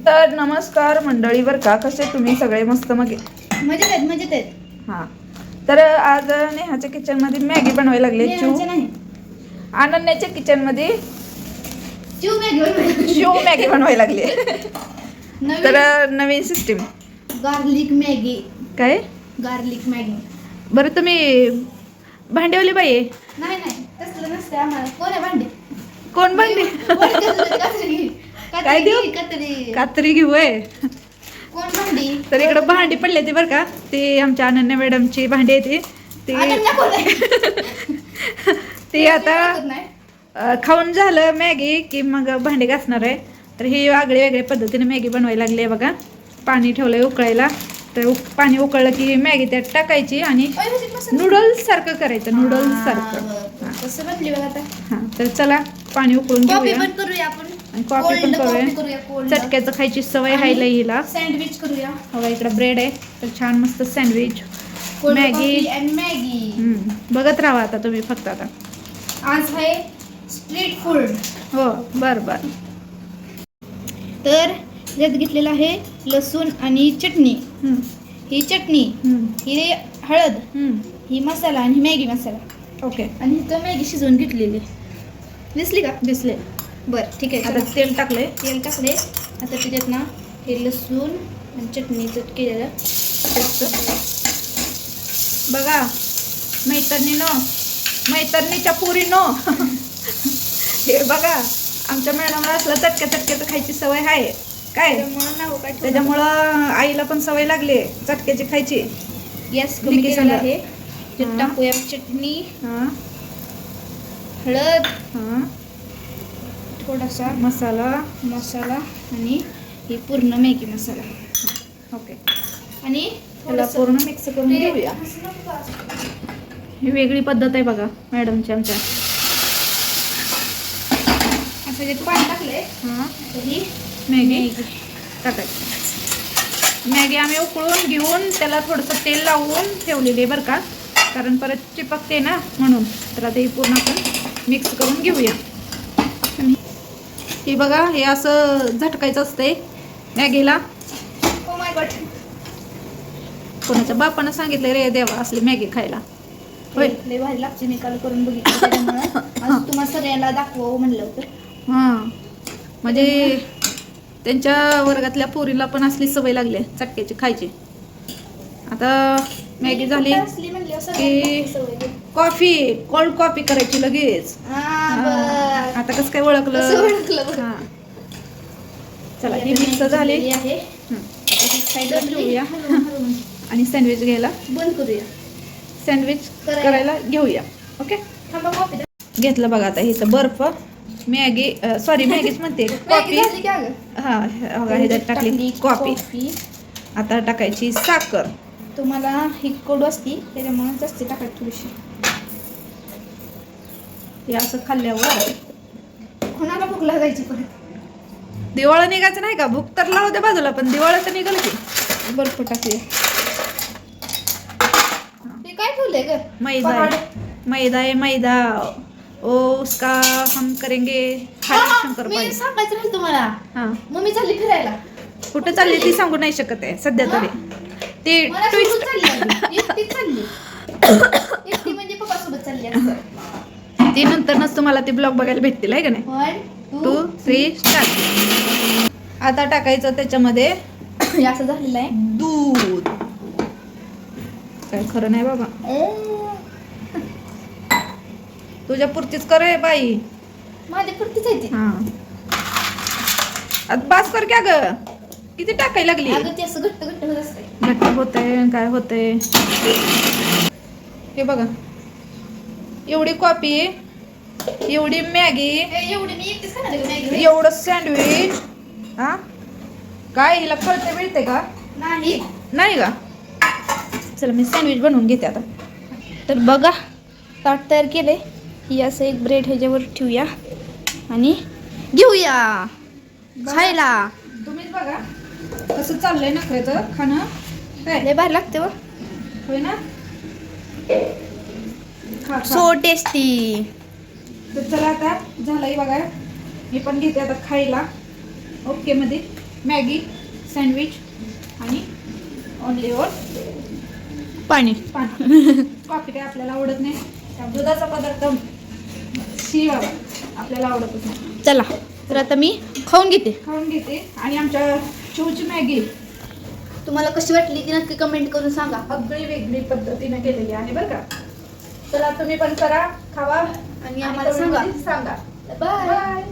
तर नमस्कार मंडळी, बर का, कसे तुम्ही सगळे? मस्त मजेत आहेत. हां, तर आज नेहाच्या किचनमध्ये मॅगी बनवायला लागले. अनन्याच्या किचनमध्ये शिव मॅगी बनवायला लागली. तर नवीन सिस्टीम गार्लिक मॅगी. काय गार्लिक मॅगी? बरं, तुम्ही भांडेवाली बाई आहे? नाही तसलं नसते आम्हाला. कोण आहे भांडे? कोण भांडी? काय देऊ? कात्री घेऊ आहे. कोण भांडी? तर इकडं भांडी पडले ते, बरं का, ते आमच्या अनन्या मॅडमची भांडी आहे ते ते आता खाऊन झालं मॅगी की मग भांडी घासणार आहे. तर ही वेगळ्या वेगळ्या पद्धतीने मॅगी बनवायला लागली आहे बघा. पाणी ठेवलंय उकळायला, तर पाणी उकळलं की मॅगी त्यात टाकायची आणि नूडल्स सारखं करायचं. नूडल्स सारखं कसं बनली बघा आता. हां, तर चला पाणी उकळून घेऊया. करूया आपण. कॉफी पण करूया. चटक्याचं खायची सवय हायला हिला. सँडविच करूया. बघा इकडं ब्रेड आहे, तर छान मस्त सँडविच मॅगी. बघत राहा आता तुम्ही फक्त. आता आज आहे स्ट्रीट फूड. हो, बर. तर यात घेतलेलं आहे लसूण आणि चटणी. ही चटणी, ही हळद, ही मसाला आणि मॅगी मसाला. ओके. आणि इथं मॅगी शिजवून घेतलेली. दिसली का? दिसले. बरं, ठीक आहे. आता तेल टाकले. आता त्याच्यात ना हे लसूण आणि चटणीचं केलेलं बघा मैत्रिणीच्या पुरीनो हे बघा, आमच्या मॅडमला असलं चटक्याचं खायची सवय आहे काय, त्याच्यामुळं आईला पण सवय लागली चटक्याची खायची. गॅस कमी केलेला आहे. टाकूया चटणी, हळद, थोडासा मसाला आणि ही पूर्ण मॅगी मसाला. ओके. आणि त्याला पूर्ण मिक्स करून घेऊया. ही वेगळी पद्धत आहे बघा मॅडमची आमच्या. असं जे पाणी टाकलंय, ही मॅगी टाकायची. मॅगी आम्ही उकळून घेऊन त्याला थोडंसं तेल लावून ठेवलेली आहे बरं का, कारण परत चिपकते ना म्हणून. तर आता ही पूर्ण आपण मिक्स करून घेऊया. हे बघा, हे असं झटकायचं असतंय मॅगीला. ओ माय गॉड, कोणाच्या बापानं सांगितलं रे देवा असली मॅगी खायला. होय, लय भारी लागते. मी काल करून बघितलं, त्याच्यामुळे आज तुम्हाला सगळ्यांना दाखवावं म्हणलं होतं. हां, म्हणजे त्यांच्या वर्गातल्या पोरीला पण असली सवय लागली चटक्याची खायची. आता मॅगी झाली की कोल्ड कॉफी करायची लगेच. आता कसं काय ओळखलं? हां, चला ही मिक्स झाली आहे. घेऊया आणि सँडविच घ्यायला बंद करूया. सँडविच करायला घेऊया. ओके, घेतलं बघा. आता हिचं बर्फ मॅगी, सॉरी मॅगीच म्हणते, कॉफी. हां, ह्याच्यात टाकली कॉफी. आता टाकायची साखर. तुम्हाला ही कडू असती त्याच्यामुळे जास्त टाकायची थोडीशी. हे असं खाल्ल्यावर कोणाला भूक लागायची परत? दिवाळा निघायचं नाही का? भूक तर लावू दे बाजूला, पण दिवाळाचं निघाल की. बर्फ टाकूया. ते काय ठेवलंय ग? मैदा आहे मैदा. ओ उसका हम करेंगे शंकर पाळी. मी सांगायचं राहील तुम्हाला. हां, मम्मी चालली फिरायला. कुठं चालली ती सांगू नाही शकत आहे सध्या तरी. ती ट्विस्ट चालली. एकटी म्हणजे पप्पा सोबत चालली असं. ती नंतरच तुम्हाला ते ब्लॉग बघायला भेटतील आहे का नाही. 1 2 3 स्टार्ट. आता टाकायचं त्याच्यामध्ये असं झालेलं आहे दूध. काय खरं नाही बाबा, तुझ्या पुरतीच कर रे बाई. माझ्या पुरतीच आहे ती. हां, आता बास कर क्या ग, किती टाकायला लागली? अगं ते असं घट्ट होत असते. घट्ट होतंय काय होतंय. हे बघा, एवढी कॉफी, एवढी मॅगी, एवढी मी एकटीच खाणार आहे मॅगी. एवढं सँडविच. हा, काय हिला कळते मिळते का? नाही का? चला मी सँडविच बनवून घेते आता. तर बघा, ताट तयार केले. ही असं एक ब्रेड ह्याच्यावर ठेवूया आणि घेऊया खायला. तुम्हीच बघा कसं चाललंय नखऱ्याचं खाणं. काय लय भारी लागते व. होय ना? So tasty. तर चला आता झालंय बघा, मी पण घेते आता खायला. ओके मध्ये मॅगी, सँडविच आणि ओनली वर पाणी. पाणी. कॉफी काय आपल्याला आवडत नाही. त्या दुधाचा पदार्थ शी बाबा आपल्याला आवडतच नाही. चला तर आता मी खाऊन घेते. खाऊन घेते. आणि आमच्या चिवची मॅगी तुम्हाला कशी वाटली ती नक्की कमेंट करून सांगा. अगदी वेगळी पद्धतीने केलेली आहे बरं का. चला तुम्ही पण करा, खावा आणि आम्हाला सांगा. सांगा. बाय. बाय.